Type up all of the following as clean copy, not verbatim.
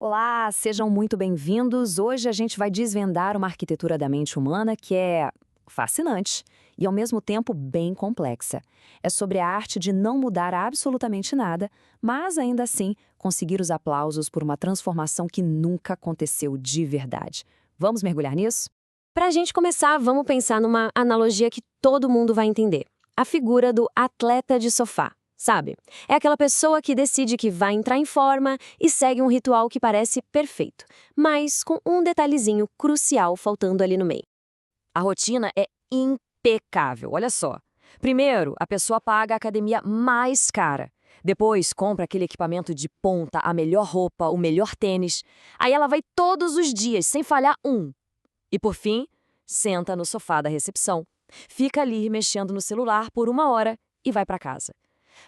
Olá, sejam muito bem-vindos. Hoje a gente vai desvendar uma arquitetura da mente humana que é fascinante e, ao mesmo tempo, bem complexa. É sobre a arte de não mudar absolutamente nada, mas, ainda assim, conseguir os aplausos por uma transformação que nunca aconteceu de verdade. Vamos mergulhar nisso? Para a gente começar, vamos pensar numa analogia que todo mundo vai entender. A figura do atleta de sofá, sabe? É aquela pessoa que decide que vai entrar em forma e segue um ritual que parece perfeito, mas com um detalhezinho crucial faltando ali no meio. A rotina é impecável, olha só. Primeiro, a pessoa paga a academia mais cara. Depois, compra aquele equipamento de ponta, a melhor roupa, o melhor tênis. Aí ela vai todos os dias, sem falhar um. E, por fim, senta no sofá da recepção. Fica ali mexendo no celular por uma hora e vai para casa.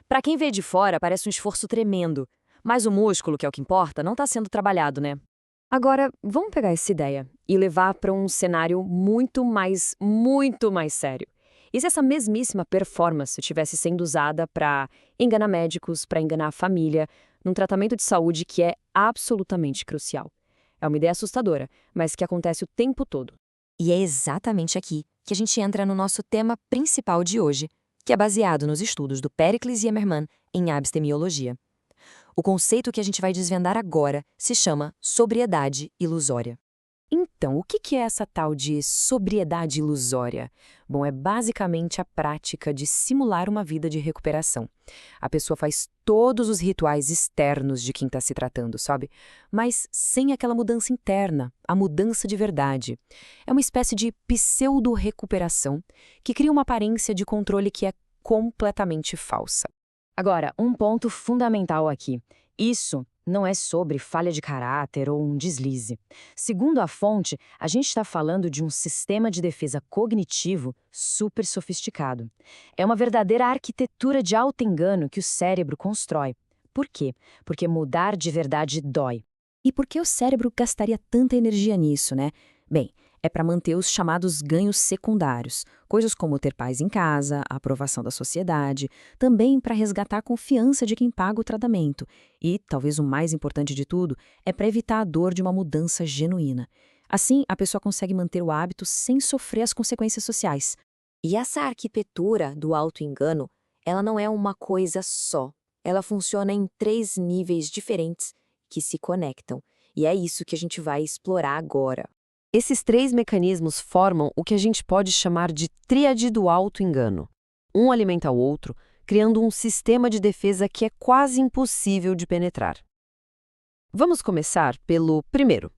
Para quem vê de fora, parece um esforço tremendo. Mas o músculo, que é o que importa, não está sendo trabalhado, né? Agora, vamos pegar essa ideia e levar para um cenário muito mais sério. E se essa mesmíssima performance estivesse sendo usada para enganar médicos, para enganar a família, num tratamento de saúde que é absolutamente crucial? É uma ideia assustadora, mas que acontece o tempo todo. E é exatamente aqui que a gente entra no nosso tema principal de hoje, que é baseado nos estudos do Pericles Zimmermann em abstemiologia. O conceito que a gente vai desvendar agora se chama sobriedade ilusória. Então, o que é essa tal de sobriedade ilusória? Bom, é basicamente a prática de simular uma vida de recuperação. A pessoa faz todos os rituais externos de quem está se tratando, sabe? Mas sem aquela mudança interna, a mudança de verdade. É uma espécie de pseudo-recuperação que cria uma aparência de controle que é completamente falsa. Agora, um ponto fundamental aqui. Isso não é sobre falha de caráter ou um deslize. Segundo a fonte, a gente está falando de um sistema de defesa cognitivo super sofisticado. É uma verdadeira arquitetura de auto-engano que o cérebro constrói. Por quê? Porque mudar de verdade dói. E por que o cérebro gastaria tanta energia nisso, né? Bem, é para manter os chamados ganhos secundários, coisas como ter paz em casa, a aprovação da sociedade, também para resgatar a confiança de quem paga o tratamento. E, talvez o mais importante de tudo, é para evitar a dor de uma mudança genuína. Assim, a pessoa consegue manter o hábito sem sofrer as consequências sociais. E essa arquitetura do auto-engano, ela não é uma coisa só. Ela funciona em 3 níveis diferentes que se conectam. E é isso que a gente vai explorar agora. Esses três mecanismos formam o que a gente pode chamar de tríade do auto-engano. Um alimenta o outro, criando um sistema de defesa que é quase impossível de penetrar. Vamos começar pelo primeiro.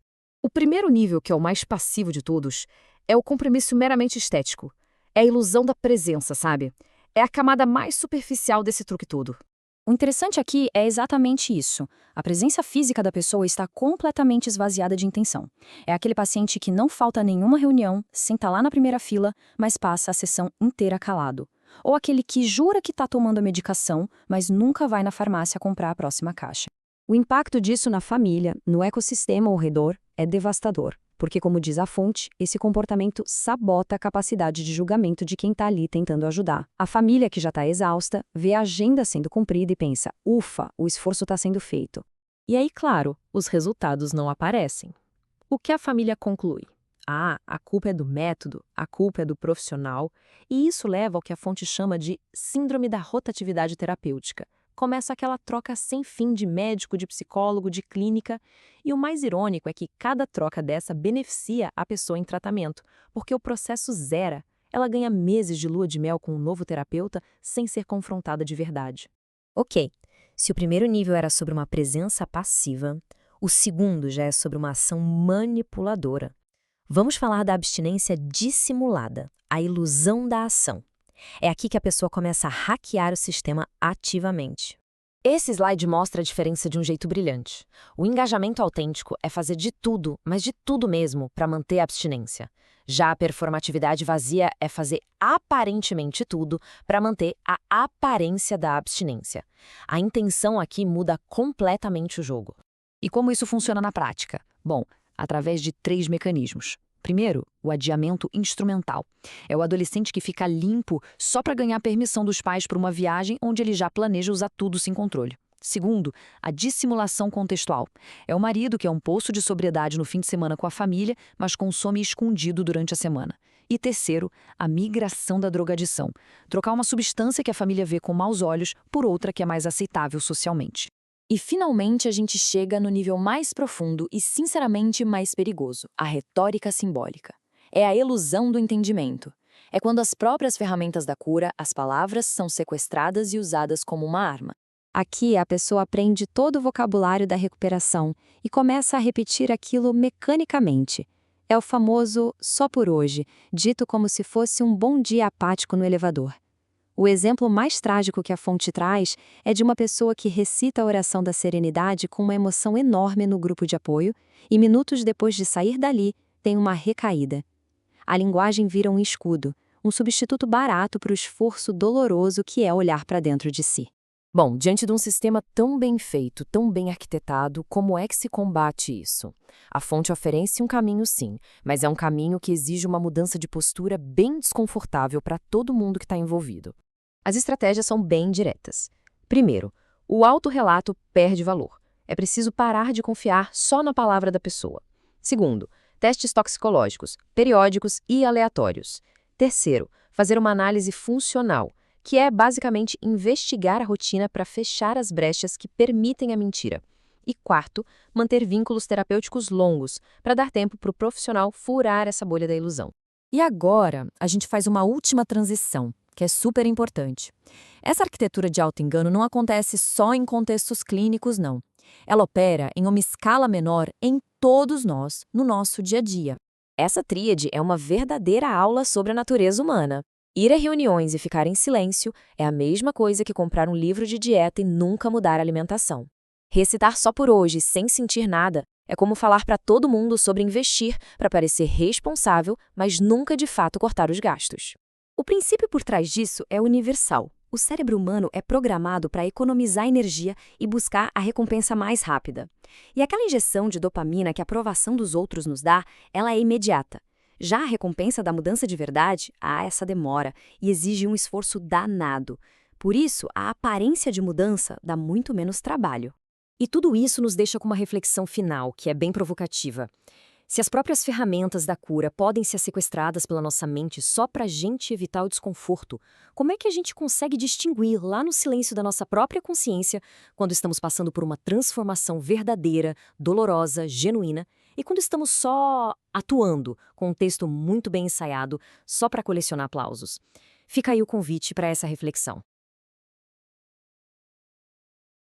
O primeiro nível, que é o mais passivo de todos, é o compromisso meramente estético. É a ilusão da presença, sabe? É a camada mais superficial desse truque todo. O interessante aqui é exatamente isso. A presença física da pessoa está completamente esvaziada de intenção. É aquele paciente que não falta a nenhuma reunião, senta lá na primeira fila, mas passa a sessão inteira calado. Ou aquele que jura que está tomando a medicação, mas nunca vai na farmácia comprar a próxima caixa. O impacto disso na família, no ecossistema ao redor, é devastador. Porque, como diz a fonte, esse comportamento sabota a capacidade de julgamento de quem está ali tentando ajudar. A família, que já está exausta, vê a agenda sendo cumprida e pensa, ufa, o esforço está sendo feito. E aí, claro, os resultados não aparecem. O que a família conclui? Ah, a culpa é do método, a culpa é do profissional, e isso leva ao que a fonte chama de síndrome da rotatividade terapêutica. Começa aquela troca sem fim de médico, de psicólogo, de clínica. E o mais irônico é que cada troca dessa beneficia a pessoa em tratamento, porque o processo zera. Ela ganha meses de lua de mel com um novo terapeuta sem ser confrontada de verdade. Ok, se o primeiro nível era sobre uma presença passiva, o segundo já é sobre uma ação manipuladora. Vamos falar da abstinência dissimulada, a ilusão da ação. É aqui que a pessoa começa a hackear o sistema ativamente. Esse slide mostra a diferença de um jeito brilhante. O engajamento autêntico é fazer de tudo, mas de tudo mesmo, para manter a abstinência. Já a performatividade vazia é fazer aparentemente tudo para manter a aparência da abstinência. A intenção aqui muda completamente o jogo. E como isso funciona na prática? Bom, através de 3 mecanismos. Primeiro, o adiamento instrumental. É o adolescente que fica limpo só para ganhar permissão dos pais para uma viagem onde ele já planeja usar tudo sem controle. Segundo, a dissimulação contextual. É o marido que é um poço de sobriedade no fim de semana com a família, mas consome escondido durante a semana. E terceiro, a migração da drogadição. Trocar uma substância que a família vê com maus olhos por outra que é mais aceitável socialmente. E finalmente a gente chega no nível mais profundo e sinceramente mais perigoso, a retórica simbólica. É a ilusão do entendimento. É quando as próprias ferramentas da cura, as palavras, são sequestradas e usadas como uma arma. Aqui a pessoa aprende todo o vocabulário da recuperação e começa a repetir aquilo mecanicamente. É o famoso só por hoje, dito como se fosse um bom dia apático no elevador. O exemplo mais trágico que a fonte traz é de uma pessoa que recita a oração da serenidade com uma emoção enorme no grupo de apoio e minutos depois de sair dali, tem uma recaída. A linguagem vira um escudo, um substituto barato para o esforço doloroso que é olhar para dentro de si. Bom, diante de um sistema tão bem feito, tão bem arquitetado, como é que se combate isso? A fonte oferece um caminho sim, mas é um caminho que exige uma mudança de postura bem desconfortável para todo mundo que está envolvido. As estratégias são bem diretas. Primeiro, o autorrelato perde valor. É preciso parar de confiar só na palavra da pessoa. Segundo, testes toxicológicos, periódicos e aleatórios. Terceiro, fazer uma análise funcional, que é basicamente investigar a rotina para fechar as brechas que permitem a mentira. E quarto, manter vínculos terapêuticos longos, para dar tempo para o profissional furar essa bolha da ilusão. E agora, a gente faz uma última transição, que é super importante. Essa arquitetura de auto-engano não acontece só em contextos clínicos, não. Ela opera em uma escala menor em todos nós, no nosso dia a dia. Essa tríade é uma verdadeira aula sobre a natureza humana. Ir a reuniões e ficar em silêncio é a mesma coisa que comprar um livro de dieta e nunca mudar a alimentação. Recitar só por hoje, sem sentir nada, é como falar para todo mundo sobre investir para parecer responsável, mas nunca de fato cortar os gastos. O princípio por trás disso é universal. O cérebro humano é programado para economizar energia e buscar a recompensa mais rápida. E aquela injeção de dopamina que a aprovação dos outros nos dá, ela é imediata. Já a recompensa da mudança de verdade, essa demora e exige um esforço danado. Por isso, a aparência de mudança dá muito menos trabalho. E tudo isso nos deixa com uma reflexão final, que é bem provocativa. Se as próprias ferramentas da cura podem ser sequestradas pela nossa mente só para a gente evitar o desconforto, como é que a gente consegue distinguir lá no silêncio da nossa própria consciência quando estamos passando por uma transformação verdadeira, dolorosa, genuína, e quando estamos só atuando com um texto muito bem ensaiado só para colecionar aplausos? Fica aí o convite para essa reflexão.